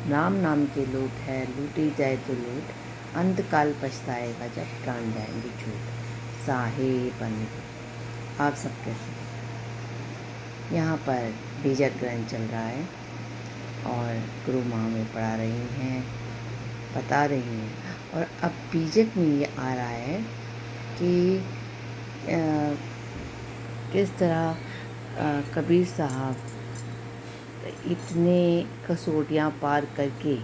राम नाम के लूट है, लूटी जाए तो लूट, अंतकाल पछताएगा जब प्राण जाएंगे छूट। साहेब बन गए। आप सब कैसे हैं? यहाँ पर बीजक ग्रहण चल रहा है और गुरु माँ में पढ़ा रही हैं, बता रही हैं। और अब बीजक में ये आ रहा है कि किस तरह कबीर साहब इतने कसौटियाँ पार करके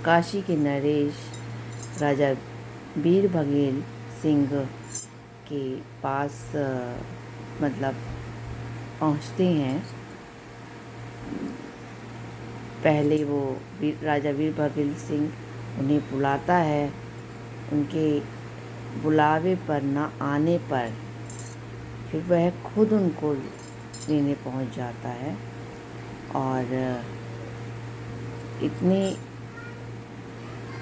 काशी के नरेश राजा वीर बघेल सिंह के पास मतलब पहुँचते हैं। पहले वो राजा वीर बघेल सिंह उन्हें बुलाता है, उनके बुलावे पर न आने पर फिर वह खुद उनको लेने पहुंच जाता है। और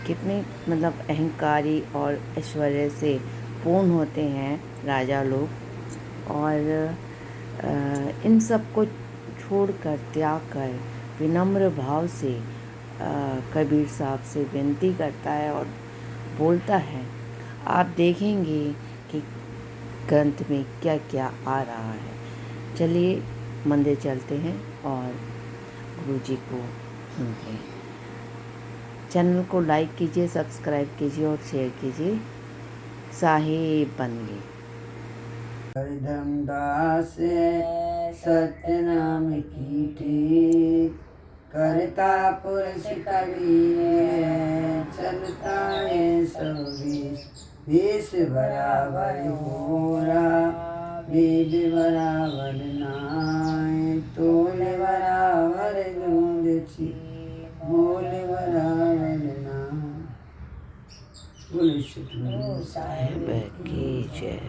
कितने मतलब अहंकारी और ऐश्वर्य से पूर्ण होते हैं राजा लोग। और इन सब को छोड़कर त्याग कर विनम्र भाव से कबीर साहब से विनती करता है और बोलता है। आप देखेंगे कि ग्रंथ में क्या क्या आ रहा है। चलिए मंदिर चलते हैं और गुरु जी को सुनते हैं। चैनल को लाइक कीजिए, सब्सक्राइब कीजिए और शेयर कीजिए। साहेब बन गए। धर्मदास सत्यनाम की टेक, करता पुरुष कबीर चलता है सब वेश बराबर होरा, वेद बराबर नाय, तोल बराबर दूध छी, मोल बराबर नाय। बोले सतगुरु साहिब की जय।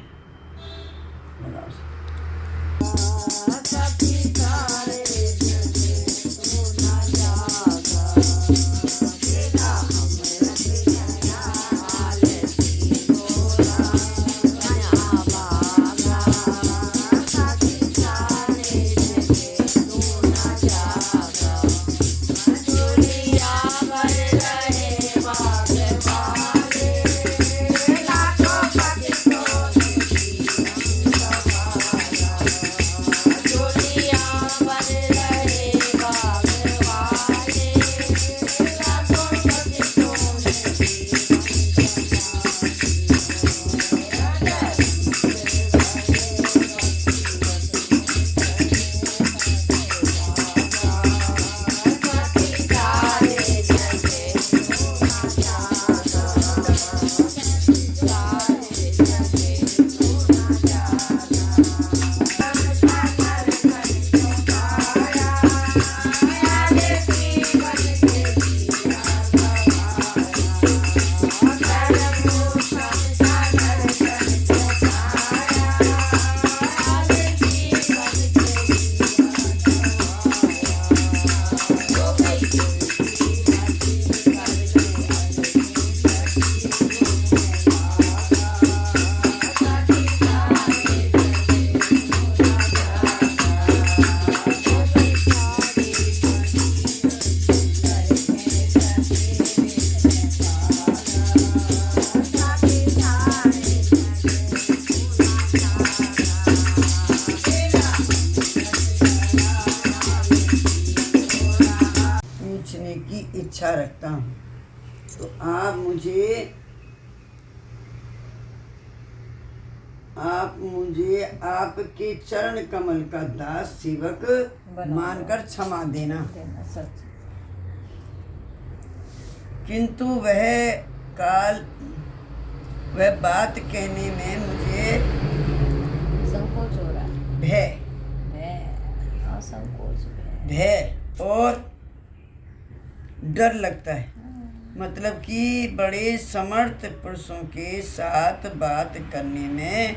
इच्छा रखता हूँ, तो आप मुझे आपके चरण कमल का दास सेवक मानकर क्षमा देना। किंतु वह बात कहने में मुझे संकोच हो रहा है। भय और डर लगता है। मतलब कि बड़े समर्थ पुरुषों के साथ बात करने में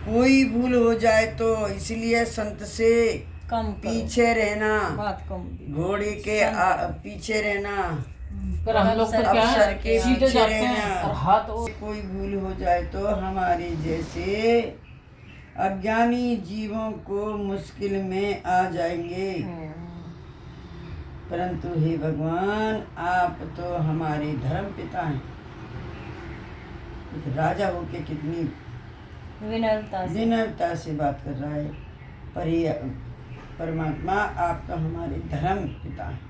कोई भूल हो जाए तो इसलिए संत से कम पीछे रहना, बात कम, घोड़े के पीछे रहना, पर हम लोग तो क्या अफसर के सीधे पीछे जाते हैं रहना। और हाथ और कोई भूल हो जाए तो हमारे जैसे अज्ञानी जीवों को मुश्किल में आ जाएंगे। परंतु हे भगवान, आप तो हमारे धर्म पिता हैं। एक राजा होके कितनी विनम्रता से विनम्रता से बात कर रहा है। पर ये परमात्मा, आप तो हमारे धर्म पिता हैं।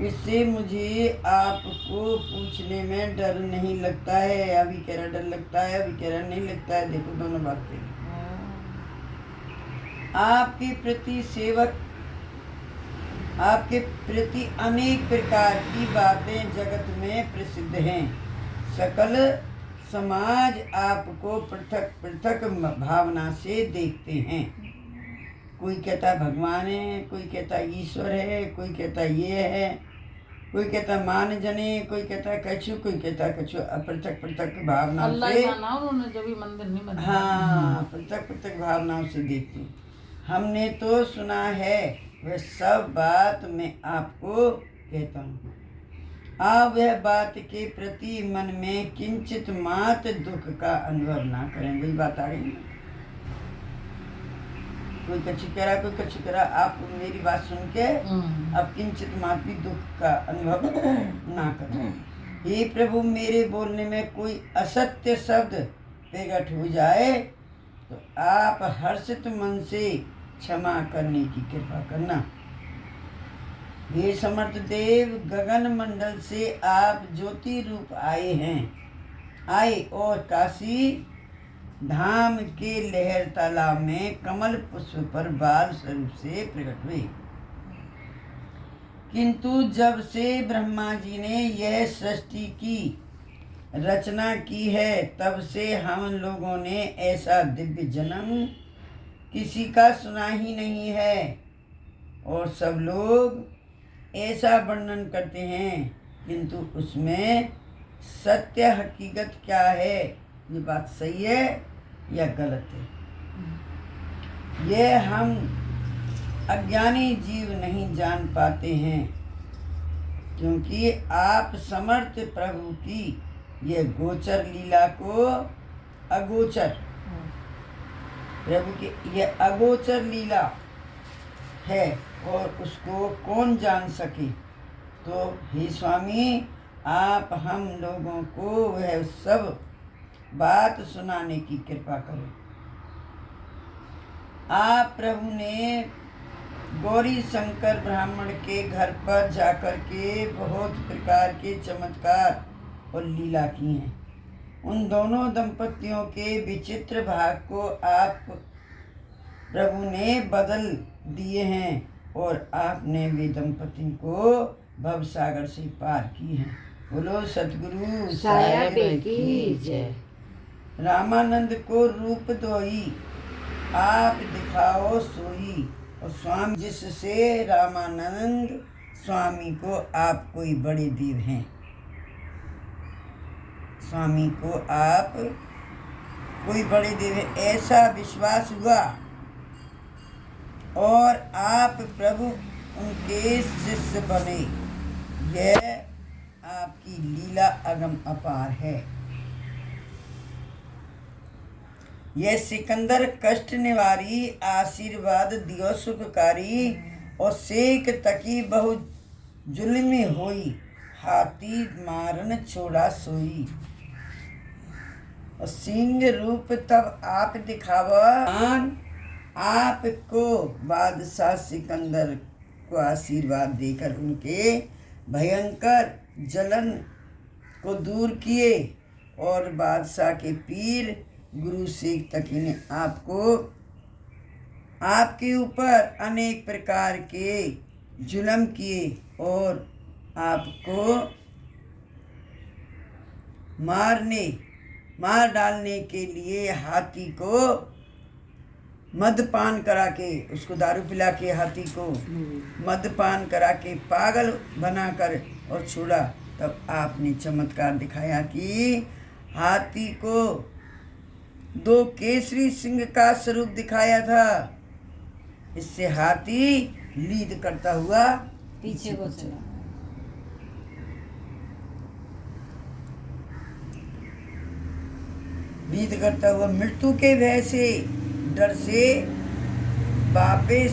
इससे मुझे आपको पूछने में डर नहीं लगता है। अभी कह रहा डर लगता है, अभी कह रहा नहीं लगता है। देखो दोनों बातें। आपके प्रति सेवक, आपके प्रति अनेक प्रकार की बातें जगत में प्रसिद्ध हैं। सकल समाज आपको पृथक पृथक भावना से देखते हैं। कोई कहता भगवान है, कोई कहता ईश्वर है, कोई कहता ये है, कोई कहता मान जने, कोई कहता कछु, कोई कहता कछु। पृथक पृथक भावनाओं अल्लाह से, माना उन्होंने जब भी मंदिर नहीं बनाया। हाँ, पृथक पृथक भावनाओं से देखते हैं। हमने तो सुना है, वह सब बात मैं आपको कहता हूँ। आप वह बात के प्रति मन में किंचित मात्र दुख का अनुभव ना करें। वही बात आ गई ना, कोई कच्ची कह रहा, कोई कच्ची कह रहा। आप मेरी बात सुन के अब किंचित मात्र भी दुख का अनुभव ना करें। हे प्रभु, मेरे बोलने में कोई असत्य शब्द प्रकट हो जाए तो आप हर्षित मन से क्षमा करने की कृपा करना। हे समर्थ देव, गगन मंडल से आप ज्योति रूप आए और काशी धाम के लहर तालाब में कमल पुष्प पर बाल स्वरूप से प्रकट हुए। किंतु जब से ब्रह्मा जी ने यह सृष्टि की रचना की है, तब से हम लोगों ने ऐसा दिव्य जन्म किसी का सुना ही नहीं है। और सब लोग ऐसा वर्णन करते हैं, किंतु उसमें सत्य हकीकत क्या है, ये बात सही है या गलत है, यह हम अज्ञानी जीव नहीं जान पाते हैं। क्योंकि आप समर्थ प्रभु की यह गोचर लीला को अगोचर, प्रभु की यह अगोचर लीला है और उसको कौन जान सके। तो हे स्वामी, आप हम लोगों को वह सब बात सुनाने की कृपा करें। आप प्रभु ने गौरी शंकर ब्राह्मण के घर पर जाकर के बहुत प्रकार के चमत्कार और लीला की हैं। उन दोनों दंपतियों के विचित्र भाग को आप प्रभु ने बदल दिए हैं और आपने वे दंपति को भवसागर से पार की हैं। बोलो सतगुरु साहेब की जय। रामानंद को रूप दोई, आप दिखाओ सोई। और स्वामी, जिससे रामानंद स्वामी को आप कोई बड़े देव हैं। स्वामी को आप कोई बड़े देव हैं, ऐसा विश्वास हुआ और आप प्रभु उनके शिष्य बने। यह आपकी लीला अगम अपार है। यह सिकंदर कष्ट निवारी, आशीर्वाद दियो सुखकारी। और सेक तकी बहु जुल्मी होई, हाथी मारन छोड़ा सोई। और सिंह रूप तब आप दिखावा, आपको बादशाह सिकंदर को आशीर्वाद देकर उनके भयंकर जलन को दूर किए। और बादशाह के पीर गुरु शेख तकी ने आपके ऊपर अनेक प्रकार के जुल्म किए और आपको मार डालने के लिए हाथी को मदपान करा के, उसको दारू पिला के हाथी को मदपान करा के पागल बनाकर और छोड़ा। तब आपने चमत्कार दिखाया कि हाथी को 2 केसरी सिंह का स्वरूप दिखाया था। इससे हाथी लीद करता हुआ पीछे को चला। लीद करता हुआ मृत्यु के भय से, डर से वापिस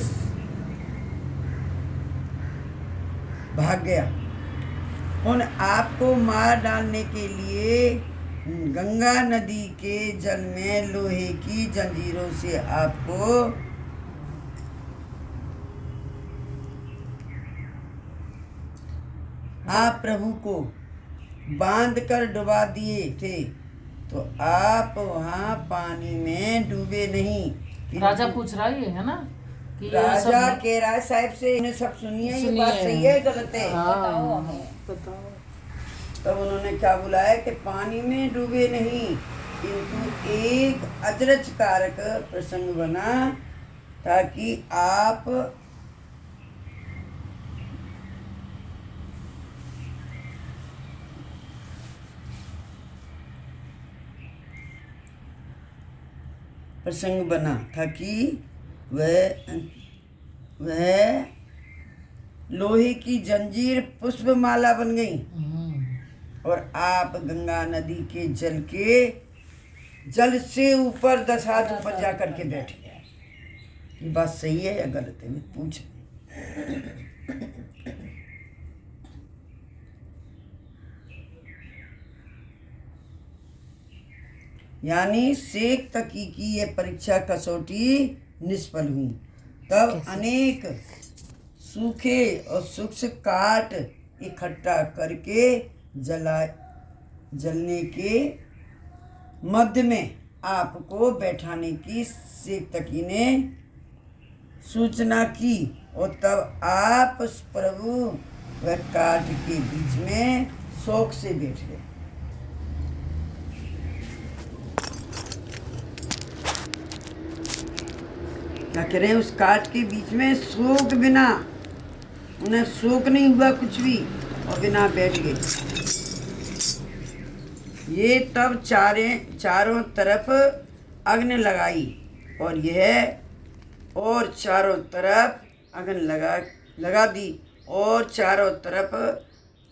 भाग गया। उन आपको मार डालने के लिए गंगा नदी के जल में लोहे की जंजीरों से आपको आप प्रभु को बांध कर डुबा दिए थे, तो आप वहाँ पानी में डूबे नहीं। राजा पूछ रहा है ना कि ये राजा सब कह रहा है साहब से, इन्हें सब सुनिए, ये सुनिए। बात सही है गलत है? बताओ हमें। बताओ। तब उन्होंने क्या बुलाया कि पानी में डूबे नहीं, किंतु एक अचरज कारक प्रसंग बना ताकि आप प्रसंग बना था कि वह लोहे की जंजीर पुष्पमाला बन गई और आप गंगा नदी के जल से ऊपर 10 हाथ ऊपर जा करके बैठ गए। ये बात सही है या गलत है? मैं पूछ यानी शेख तकी की ये परीक्षा कसौटी निष्फल हुई। तब अनेक सूखे और सूक्ष्म काट इकट्ठा करके जलने के मध्य में आपको बैठाने की शेख तकी ने सूचना की और तब आप प्रभु व काट के बीच में शोक से बैठ गए। क्या कह रहे हैं? उस काट के बीच में शोक बिना, उन्हें शोक नहीं हुआ कुछ भी और बिना बैठ गए। ये तब चारों तरफ अग्नि लगाई और चारों तरफ अग्नि लगा दी और चारों तरफ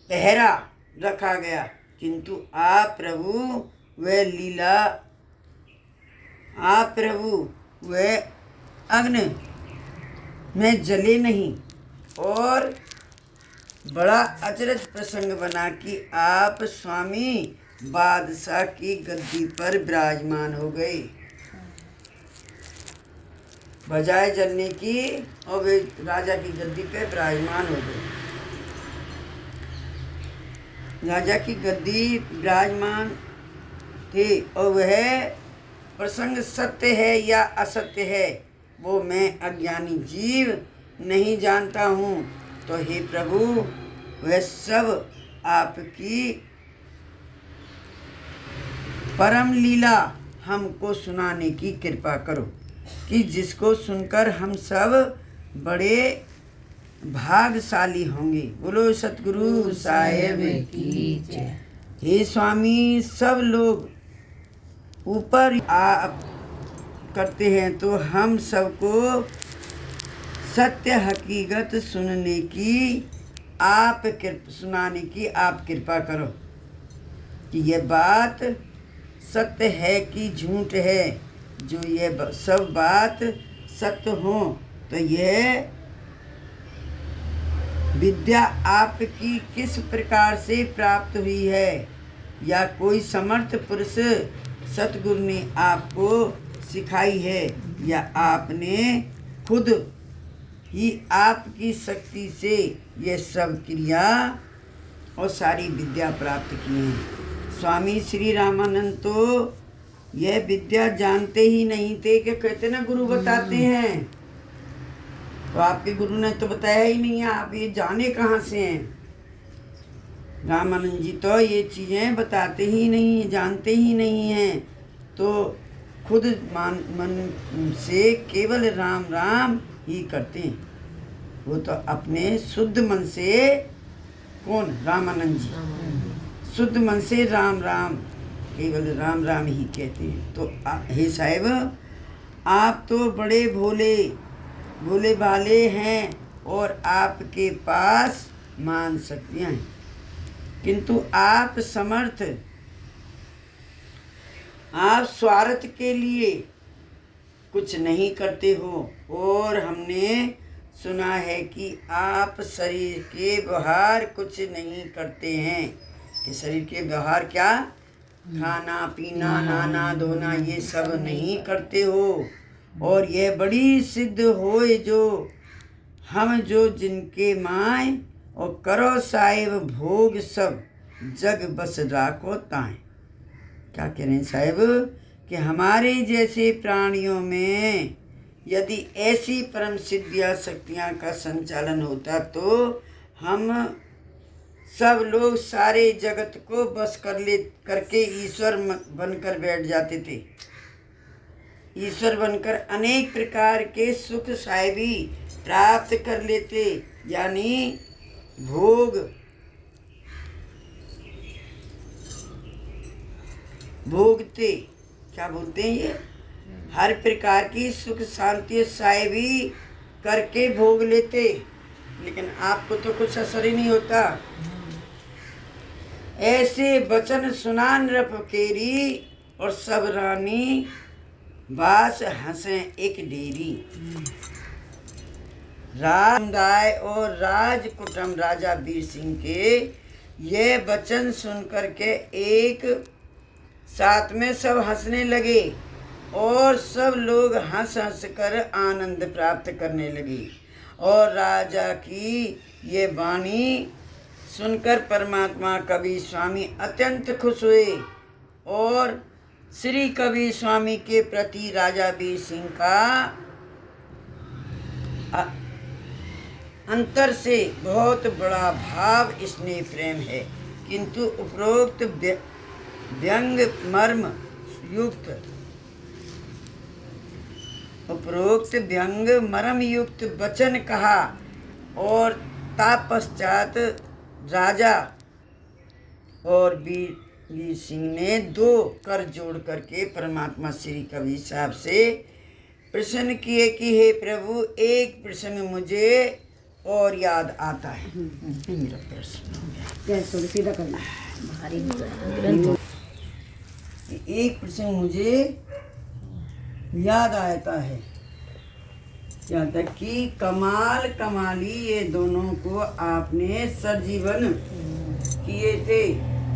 पहरा रखा गया, किंतु आप प्रभु वह अग्नि में जले नहीं। और बड़ा अचरज प्रसंग बना कि आप स्वामी बादशाह की गद्दी पर विराजमान हो गए, बजाय जलने की, और वे राजा की गद्दी पे विराजमान हो गए। राजा की गद्दी विराजमान थे और वह प्रसंग सत्य है या असत्य है वो मैं अज्ञानी जीव नहीं जानता हूँ। तो हे प्रभु, वह सब आपकी परम लीला हमको सुनाने की कृपा करो कि जिसको सुनकर हम सब बड़े भाग्यशाली होंगे। बोलो सतगुरु साहेब की जय। हे स्वामी, सब लोग ऊपर आप करते हैं तो हम सबको सत्य हकीकत सुनाने की आप कृपा करो कि यह बात सत्य है कि झूठ है। जो यह सब बात सत्य हो तो यह विद्या आपकी किस प्रकार से प्राप्त हुई है, या कोई समर्थ पुरुष सतगुरु ने आपको सिखाई है, या आपने खुद ही आपकी शक्ति से ये सब क्रिया और सारी विद्या प्राप्त की है। स्वामी श्री रामानंद तो यह विद्या जानते ही नहीं थे कि कहते ना गुरु बताते हैं, तो आपके गुरु ने तो बताया ही नहीं है, आप ये जाने कहाँ से हैं? रामानंद जी तो ये चीज़ें बताते ही नहीं, जानते ही नहीं हैं, तो खुद मन से केवल राम राम ही करते हैं। वो तो अपने शुद्ध मन से, कौन? रामानंद जी शुद्ध मन से राम राम, केवल राम राम ही कहते हैं। तो हे साहिब, आप तो बड़े भोले भाले हैं और आपके पास मान शक्तियाँ हैं, किंतु आप समर्थ, आप स्वार्थ के लिए कुछ नहीं करते हो। और हमने सुना है कि आप शरीर के व्यवहार कुछ नहीं करते हैं। कि शरीर के व्यवहार क्या? खाना पीना नहाना धोना ये सब नहीं करते हो। और यह बड़ी सिद्ध होए जो हम जो जिनके माय और करो साहेब भोग सब जग बस राखो ताए। क्या कह रहे हैं साहेब? कि हमारे जैसे प्राणियों में यदि ऐसी परम सिद्धियाँ शक्तियाँ का संचालन होता तो हम सब लोग सारे जगत को बस करके ईश्वर बनकर बैठ जाते थे। ईश्वर बनकर अनेक प्रकार के सुख साहेबी प्राप्त कर लेते, यानी भोगते। क्या बोलते हैं ये? हर प्रकार की सुख शांति साहेबी करके भोग लेते, लेकिन आपको तो कुछ असर ही नहीं होता। ऐसे वचन सुनान रफकेरी और सब रानी बास हंसे एक डेरी। रामदाय और राज कुटुंब राजा वीर सिंह के ये वचन सुनकर के एक साथ में सब हंसने लगे और सब लोग हंस हंस कर आनंद प्राप्त करने लगे। और राजा की ये वाणी सुनकर परमात्मा कबीर स्वामी अत्यंत खुश हुए और श्री कबीर स्वामी के प्रति राजा वीर सिंह का अंतर से बहुत बड़ा भाव स्नेह प्रेम है। किंतु उपरोक्त व्यंग मर्म युक्त वचन कहा और तत्पश्चात राजा और वीर सिंह ने दो कर जोड़ करके परमात्मा श्री कबीर साहब से प्रश्न किए कि हे प्रभु, एक प्रसंग मुझे और याद आता है। मेरा प्रश्न हो गया, सीधा करना। एक प्रसंग मुझे याद आता है। क्या तक कि कमाल कमाली ये दोनों को आपने सजीवन किए थे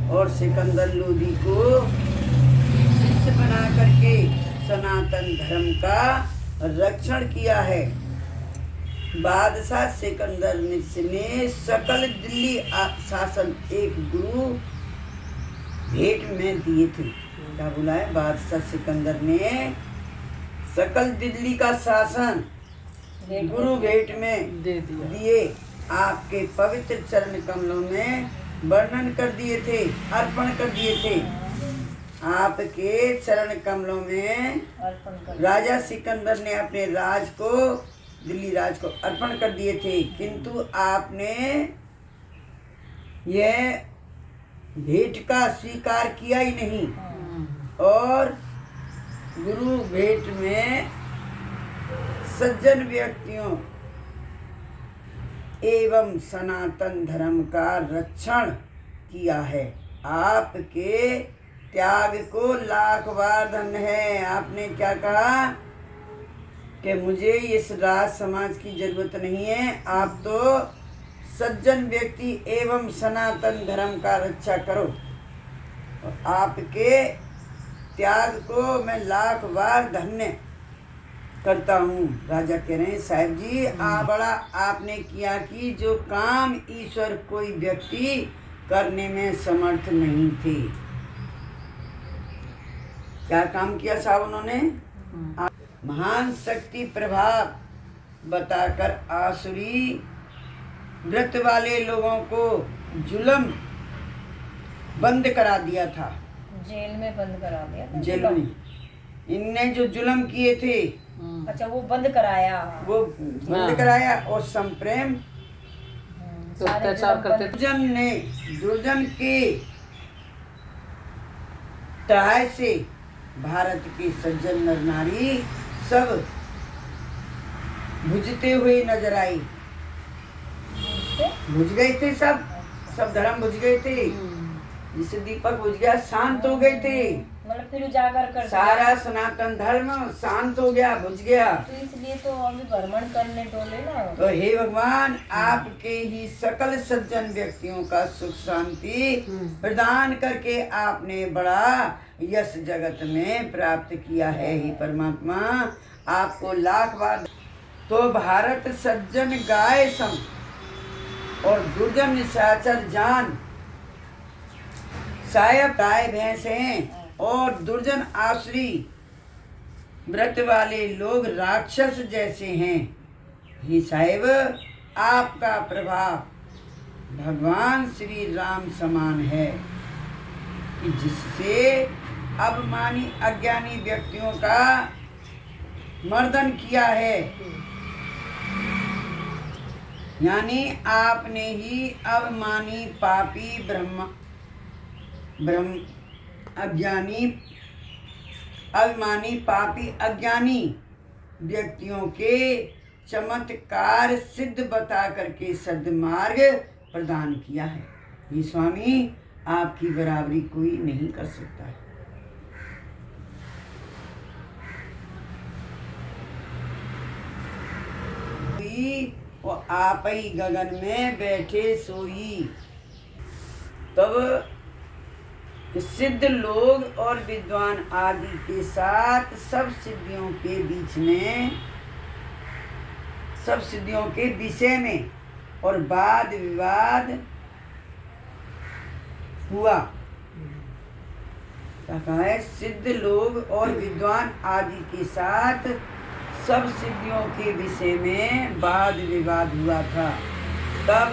और सिकंदर लोदी को शिष्य बना करके सनातन धर्म का रक्षण किया है। बादशाह सिकंदर ने सकल दिल्ली शासन एक गुरु भेंट में दिए थे। क्या बोला है? बादशाह सिकंदर ने सकल दिल्ली का शासन गुरु भेंट में दिए, आपके पवित्र चरण कमलों में वर्णन कर दिए थे, अर्पण कर दिए थे। आपके चरण कमलों में राजा सिकंदर ने अपने राज को, दिल्ली राज को अर्पण कर दिए थे, किंतु आपने यह भेंट का स्वीकार किया ही नहीं और गुरु भेंट में सज्जन व्यक्तियों एवं सनातन धर्म का रक्षण किया है। आपके त्याग को लाख बार धन्य है। आपने क्या कहा कि मुझे इस राज समाज की जरूरत नहीं है, आप तो सज्जन व्यक्ति एवं सनातन धर्म का रक्षा करो। और आपके त्याग को मैं लाख बार धन्य करता हूँ। राजा कह रहे हैं साहब जी, बड़ा आपने किया कि जो काम ईश्वर कोई व्यक्ति करने में समर्थ नहीं थे। क्या काम किया साहब उन्होंने? महान शक्ति प्रभाव बताकर आसुरी व्रत वाले लोगों को जुल्म बंद करा दिया था। जेल में बंद करा दिया था। जेल में इनने जो जुल्म किए थे, अच्छा वो बंद कराया, वो बंद कराया और संप्रेम अत्याचार करते थे। दुर्जन के तहाय से भारत के सज्जन नर नारी सब बुझते हुए नजर आई। बुझ गए थे सब धर्म बुझ गए थे। जिसे दीपक बुझ गया शांत हो गए थे। मतलब फिर उजागर कर दिया। सारा सनातन धर्म शांत हो गया, बुझ गया। तो इसलिए तो अभी भ्रमण करने डोले ना। तो हे भगवान, आपके ही सकल सज्जन व्यक्तियों का सुख शांति प्रदान करके आपने बड़ा यश जगत में प्राप्त किया है। ही परमात्मा, आपको लाख बार। तो भारत सज्जन गाय सम और दुर्जन निशाचर जान, सायब गाय भैंस हैं और दुर्जन आसुरी व्रत वाले लोग राक्षस जैसे हैं। ही साहिब, आपका प्रभाव भगवान श्री राम समान है कि जिससे अभिमानी अज्ञानी व्यक्तियों का मर्दन किया है। यानी आपने ही अभिमानी पापी ब्रह्म अभिमानी पापी अज्ञानी व्यक्तियों के चमत्कार सिद्ध बता करके सद्मार्ग प्रदान किया है। ये स्वामी, आपकी बराबरी कोई नहीं कर सकता है। वो आप ही गगन में बैठे सोई। तब सिद्ध लोग और विद्वान आदि के साथ सब सिद्धियों के विषय में और वाद विवाद हुआ। कहा है, सिद्ध लोग और विद्वान आदि के साथ सब सिद्धियों के विषय में वाद विवाद हुआ था। तब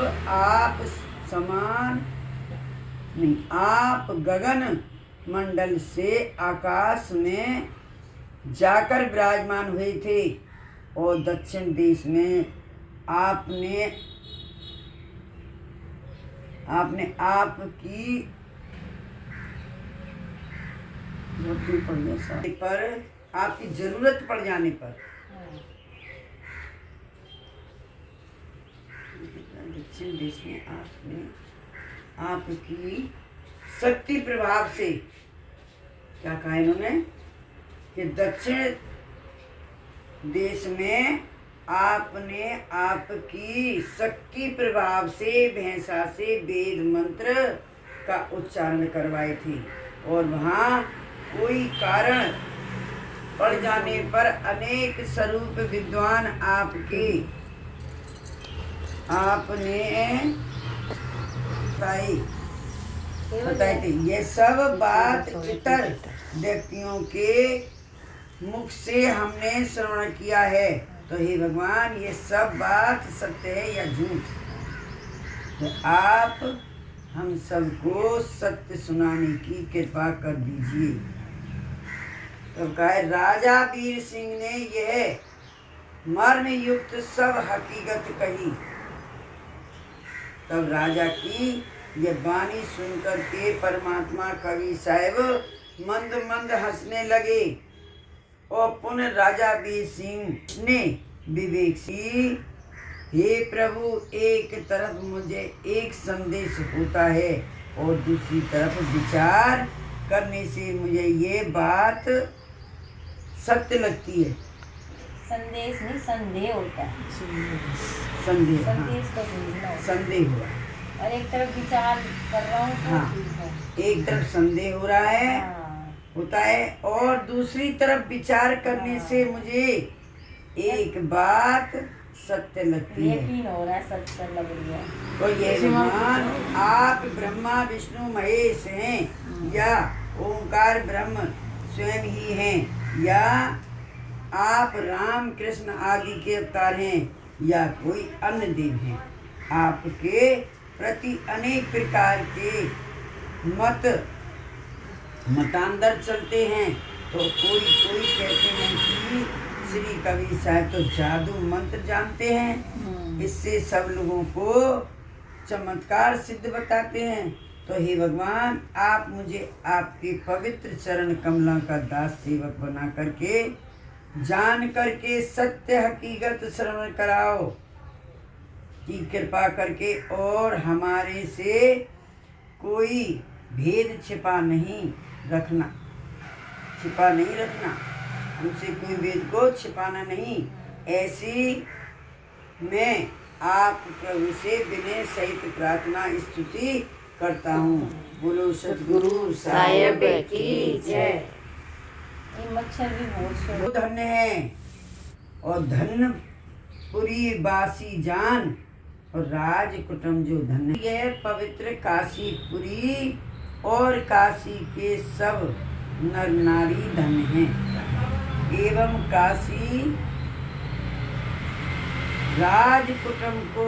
आप गगन मंडल से आकाश में जाकर विराजमान हुए थे और दक्षिण देश में आपने आपकी पर आपकी जरूरत पड़ जाने पर दक्षिण देश में आपकी शक्ति प्रभाव से, क्या कहा इन्होंने, कि दक्षिण देश में आपने आपकी शक्ति प्रभाव से भैंसा से वेद मंत्र का उच्चारण करवाए थे और वहाँ कोई कारण पड़ जाने पर अनेक स्वरूप विद्वान आपने बताए थे। ये सब बात इतर व्यक्तियों के मुख से हमने श्रवण किया है। तो हे भगवान, ये सब बात सत्य है या झूठ? तो आप हम सबको सत्य सुनाने की कृपा कर दीजिए। तो कहे, राजा वीर सिंह ने यह मर्म युक्त सब हकीकत कही। तब राजा की यह वाणी सुनकर के परमात्मा कवि साहब मंद मंद हंसने लगे और पुनः राजा वीर सिंह ने विवेक सी, हे प्रभु, एक तरफ मुझे एक संदेश होता है और दूसरी तरफ विचार करने से मुझे ये बात सत्य लगती है। संदेश नहीं, संदेह होता है। संदेह, संदेश तो बुझना होता है। संदेह हुआ और एक तरफ विचार कर रहा हूँ तो हाँ, ठीक है। एक तरफ संदेह हो रहा है, हाँ। होता है, और दूसरी तरफ विचार करने से मुझे एक बात सत्य लगती है। यकीन हो रहा है, सत्य लग रही है। तो ये भगवान, आप ब्रह्मा विष्णु महेश हैं या ओंकार ब्रह्म स्वयं ही हैं, या आप राम कृष्ण आदि के अवतार हैं या कोई अन्य देव हैं। आपके प्रति अनेक प्रकार के मतांतर चलते हैं। तो कोई कहते हैं कि श्री कवि साहब तो जादू मंत्र जानते हैं, इससे सब लोगों को चमत्कार सिद्ध बताते हैं। तो हे भगवान, आप मुझे आपके पवित्र चरण कमला का दास सेवक बना करके जान करके सत्य हकीकत श्रवण कराओ की कृपा करके, और हमारे से कोई भेद छिपा नहीं रखना। छिपा नहीं रखना, हमसे कोई वेद को छिपाना नहीं। ऐसी मैं आप प्रभु से विनय सहित प्रार्थना स्तुति करता हूँ। बोलो सतगुरु साहेब की जय। ये मच्छर भी बहुत शोर। धन्य है और धन्यपुरी बासी जान और राज कुटुंब जो धन्य है। पवित्र काशीपुरी और काशी के सब नर नारी धन्य हैं। एवं काशी राज कुटुंब को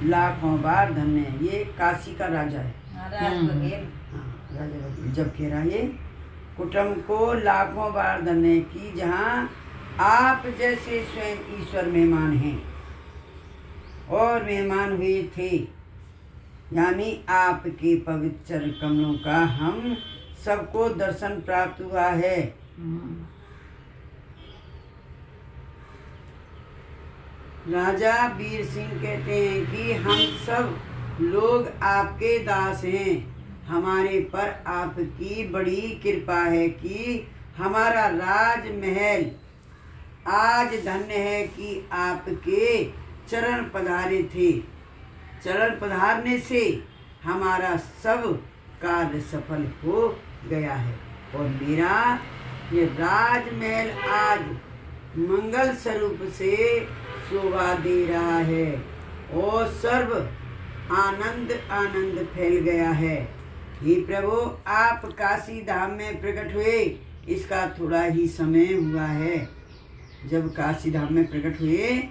लाखों बार धन्य है। ये काशी का राजा है। महाराज बघेल। हाँ, राजा बघेल जब कह रहा ये कुटुंब को लाखों बार धन्य की जहाँ आप जैसे स्वयं ईश्वर मेहमान हैं और मेहमान हुए थे, यानी आपके पवित्र चरण कमलों का हम सबको दर्शन प्राप्त हुआ है। राजा वीर सिंह कहते हैं कि हम सब लोग आपके दास हैं। हमारे पर आपकी बड़ी कृपा है कि हमारा राजमहल आज धन्य है कि आपके चरण पधारे थे। चरण पधारने से हमारा सब कार्य सफल हो गया है और मेरा ये राजमहल आज मंगल स्वरूप से शोभा दे रहा है और सर्व आनंद आनंद फैल गया है। हे प्रभु, आप काशी धाम में प्रकट हुए, इसका थोड़ा ही समय हुआ है। जब काशी धाम में प्रकट हुए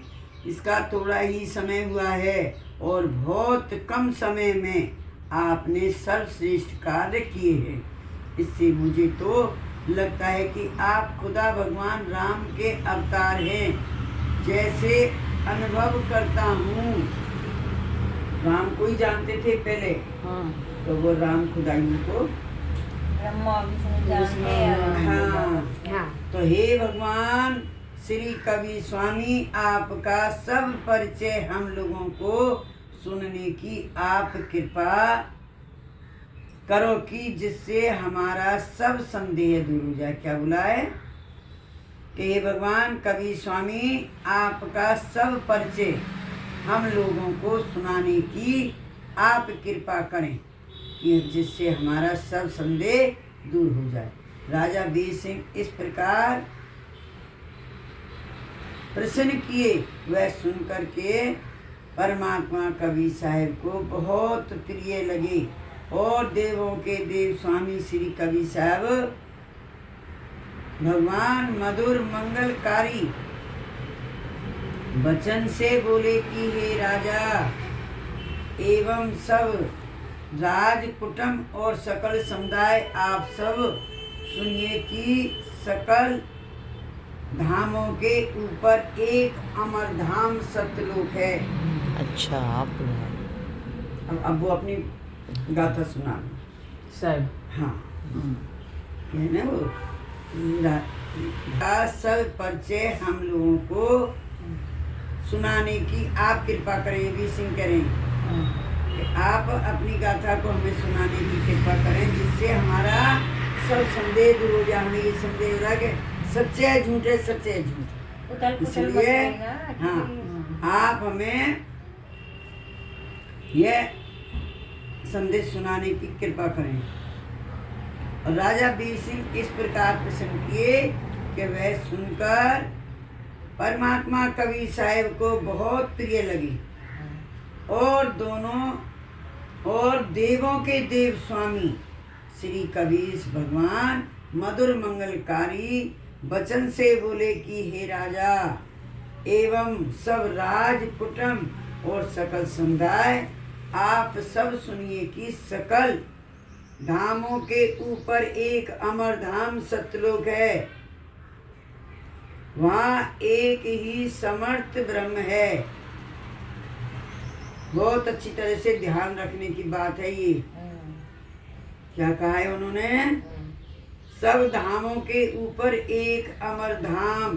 इसका थोड़ा ही समय हुआ है और बहुत कम समय में आपने सर्वश्रेष्ठ कार्य किए हैं। इससे मुझे तो लगता है कि आप खुदा भगवान राम के अवतार हैं, जैसे अनुभव करता हूँ। राम को ही जानते थे पहले, तो वो राम खुदाइयों को ब्रह्मा विष्णु जानते हैं। हाँ। तो हे भगवान श्री कवि स्वामी, आपका सब परिचय हम लोगों को सुनने की आप कृपा करो कि जिससे हमारा सब संदेह दूर हो जाए। क्या बोला है कि हे भगवान कवि स्वामी, आपका सब परिचय हम लोगों को सुनाने की आप कृपा करें कि जिससे हमारा सब संदेह दूर हो जाए। राजा वीर सिंह इस प्रकार प्रसन्न किए। वह सुनकर के परमात्मा कवि साहेब को बहुत प्रिय लगे और देवों के देव स्वामी श्री कवि साहब भगवान मधुर मंगलकारी वचन से बोले कि हे राजा एवं सब राज कुटुंब और सकल समुदाय, आप सब सुनिए कि सकल धामों के ऊपर एक अमर धाम सत्यलोक है। अच्छा, आप अब वो अपनी गाथा सुना साहब। हाँ, ये ना वो सब परिचय हम लोगों को सुनाने की आप कृपा करें। वीर सिंह करें कि आप अपनी गाथा को हमें सुनाने की कृपा करें, जिससे हमारा सब संदेह दूर हो जाए। हमें ये संदेह हो रहा है कि सच्चे है झूठे, सच्चे है झूठे। इसलिए हाँ, आप हमें यह संदेश सुनाने की कृपा करें। और राजा वीर सिंह इस प्रकार प्रसन्न किए कि वह सुनकर परमात्मा कवि साहेब को बहुत प्रिय लगी और दोनों और देवों के देव स्वामी श्री कबीर भगवान मधुर मंगलकारी वचन से बोले कि हे राजा एवं सब राज कुटुंब और सकल समुदाय, आप सब सुनिए कि सकल धामों के ऊपर एक अमर धाम सत्यलोक है। वहाँ एक ही समर्थ ब्रह्म है। बहुत अच्छी तरह से ध्यान रखने की बात है ये। क्या कहा है उन्होंने? सब धामों के ऊपर एक अमर धाम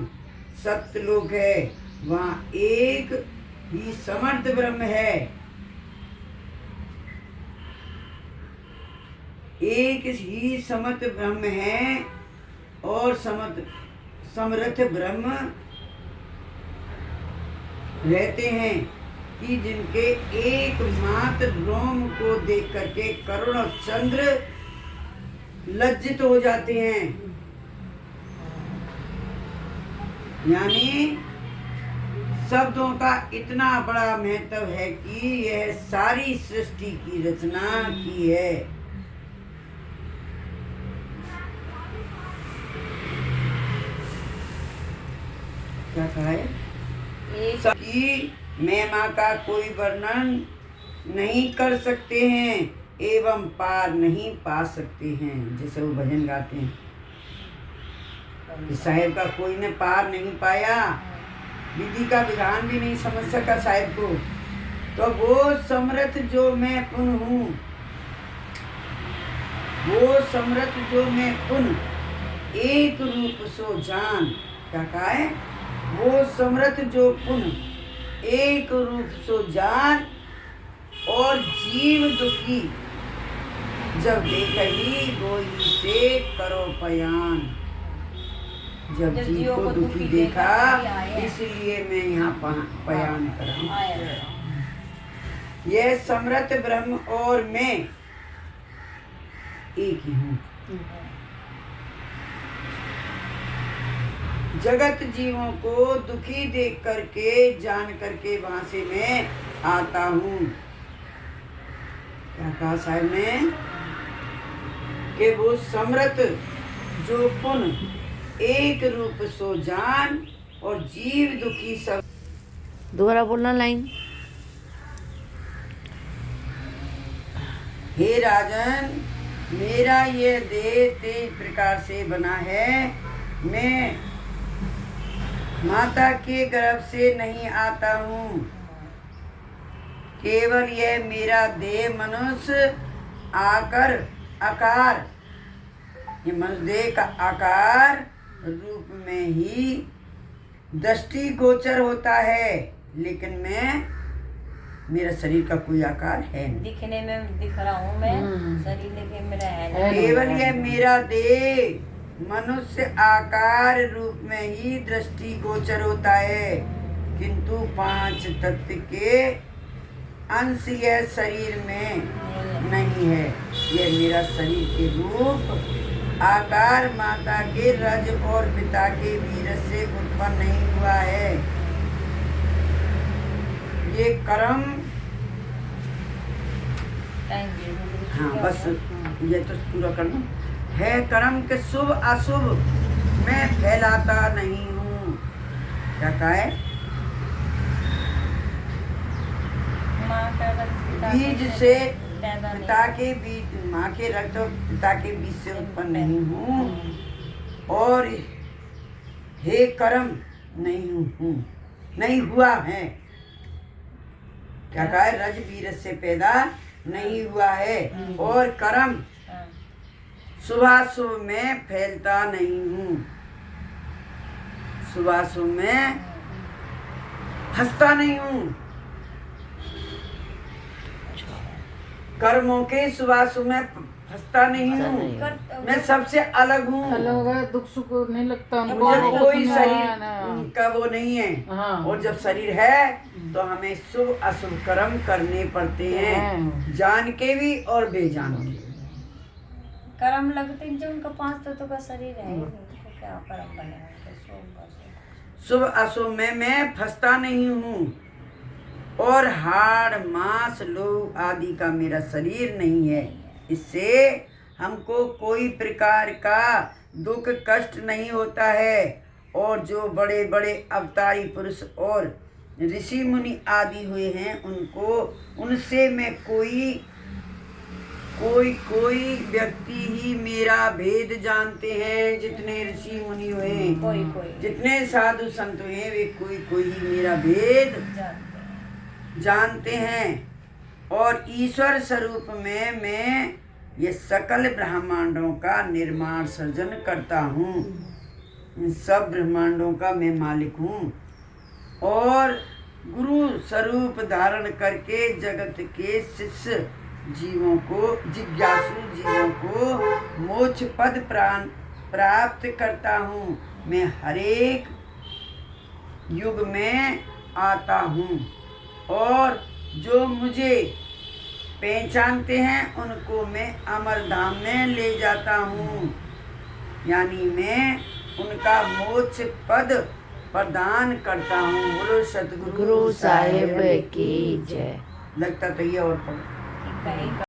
सत्यलोक है। वहाँ एक ही समर्थ ब्रह्म है। एक ही समर्थ ब्रह्म है और समर्थ ब्रह्म रहते हैं कि जिनके एकमात्र रोम को देख करके करुण और चंद्र लज्जित हो जाते हैं। यानी शब्दों का इतना बड़ा महत्व है कि यह सारी सृष्टि की रचना की है। क्या कहा है? कि महिमा का कोई वर्णन नहीं कर सकते हैं एवं पार नहीं पा सकते हैं। जैसे वो भजन गाते हैं कि साहेब का कोई ने पार नहीं पाया, विधि का विधान भी नहीं समझ सका साहेब को, तो वो समर्थ जो मैं पुन हूँ, वो समर्थ जो मैं पुन एक रूप सो जान। क्या कहा है? वो समर्थ जो पुन एक रूप सो जान और जीव दुखी जब देखही वो से करो पयान। जब जीव को दुखी देखा इसलिए मैं यहाँ पयान करा। यह समर्थ ब्रह्म और मैं एक ही हूँ। जगत जीवों को दुखी देख करके जान करके वहां से मैं आता हूँ। क्या कहा साहब ने? कि वो समर्थ जो पुन एक रूप सो जान और जीव दुखी सब। दोबारा बोलना लाइन। हे राजन, मेरा ये देह तेज प्रकार से बना है। मैं माता के गर्भ से नहीं आता हूँ। केवल यह मेरा देह मनुष्य आकार, ये मनुष्य देह का आकार रूप में ही दृष्टि गोचर होता है, लेकिन मेरा शरीर का कोई आकार है नहीं। दिखने में दिख रहा हूँ मैं, शरीर लेके मेरा है नहीं। केवल यह मेरा देह मनुष्य आकार रूप में ही दृष्टि गोचर होता है, किंतु 5 तत्व के अंश यह शरीर में नहीं है। यह मेरा शरीर के रूप आकार माता के रज और पिता के वीर से उत्पन्न नहीं हुआ है। ये कर्म, हाँ बस ये तो पूरा करना है। कर्म के शुभ अशुभ मैं फैलाता नहीं हूँ। क्या कहा है? बीज से पिता के बीज, माँ के रक्त और पिता के बीज से उत्पन्न नहीं हूँ। और हे कर्म नहीं हुआ है। क्या कहा है? रज वीर से पैदा नहीं हुआ है। और कर्म शुभाशुभ में फैलता नहीं हूँ। शुभाशुभ में फंसता नहीं हूँ। कर्मों के शुभाशुभ में फंसता नहीं हूँ। मैं सबसे अलग हूँ। अलग है, दुख सुख नहीं लगता उनको। मुझे कोई शरीर का वो नहीं है। हाँ। और जब शरीर है तो हमें शुभ अशुभ कर्म करने पड़ते हैं, जान के भी और बेजान के। कर्म लगते हैं जो उनका 5 तत्वों का शरीर है, तो क्या कर्म बनेगा? शुभ अशुभ में मैं फंसता नहीं हूँ। और हाड़ मांस लोह आदि का मेरा शरीर नहीं है। इससे हमको कोई प्रकार का दुख कष्ट नहीं होता है। और जो बड़े बड़े अवतारी पुरुष और ऋषि मुनि आदि हुए हैं, उनसे मैं कोई व्यक्ति ही मेरा भेद जानते हैं। जितने ऋषि मुनि हुए, कोई जितने साधु संत हुए, वे कोई ही मेरा भेद जानते हैं। और ईश्वर स्वरूप में मैं ये सकल ब्रह्मांडों का निर्माण सृजन करता हूँ। इन सब ब्रह्मांडों का मैं मालिक हूँ। और गुरु स्वरूप धारण करके जगत के शिष्य जीवों को, जिज्ञासु जीवों को मोक्ष पद प्राप्त करता हूँ। मैं हरेक युग में आता हूँ और जो मुझे पहचानते हैं उनको मैं अमरधाम में ले जाता हूँ, यानी मैं उनका मोक्ष पद प्रदान करता हूँ। बोलो सतगुरु गुरु साहिब साहिब की जय। लगता तो ये और पढ़ो। कहीं